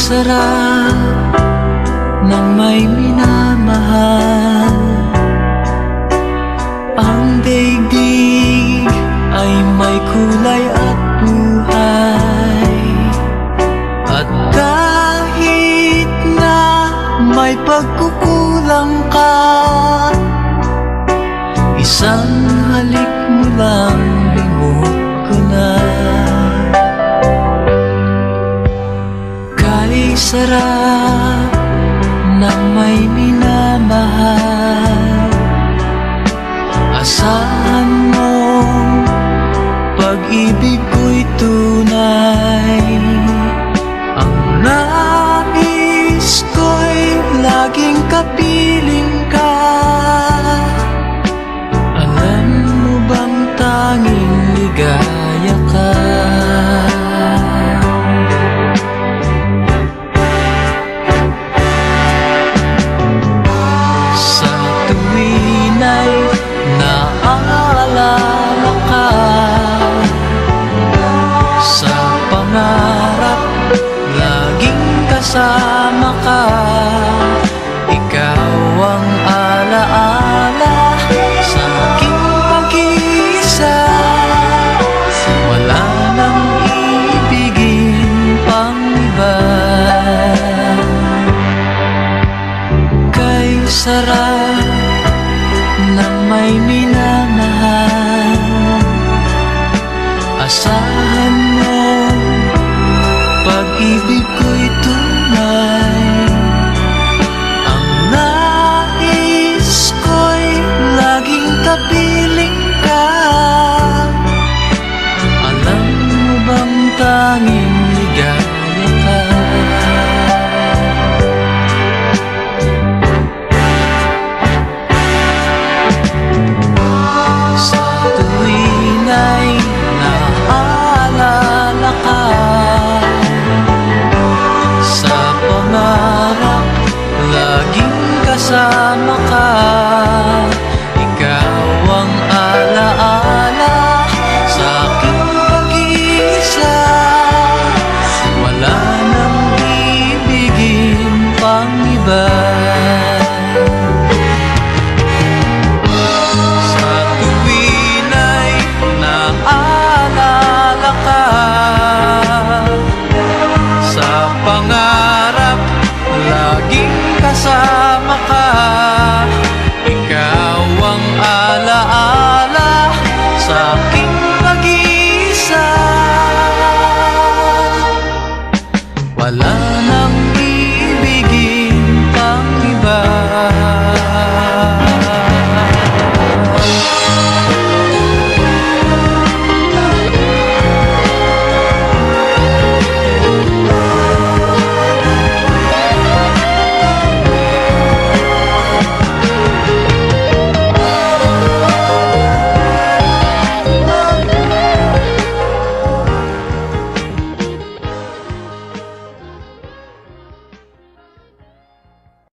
sarap ng may minamahal. Ang daigdig ay may kulay at buhay. At kahit na may pagkukulang ka, isang halik mo lang limot ko na. Kay sarap ng may minamahal, asahan mo pag-ibig ko'y tunay. Ang nais ko'y laging kapiling ka. Alam mo bang tanging ligaya ka? Sa tuwin ay naaalala ka, sa pangarap laging kasama ka. Ikaw ang alaala sa aking pag-iisa. Wala nang ibigin pang iba. Kay sarap ng may minamahal, asahan mo pag-ibig ko'y tunay. Ang nais ko'y laging kapiling ka. Alam mo bang tanging ligaya ka? Sa tuwin ay naaalala ka, sa pangarap laging kasama ka. Ikaw ang alaala sa aking pag-iisa. Wala nang ibigin pang iba. Sa tuwin ay naaalala ka, sa pangarap laging kasama ka. Ikaw ang alaala sa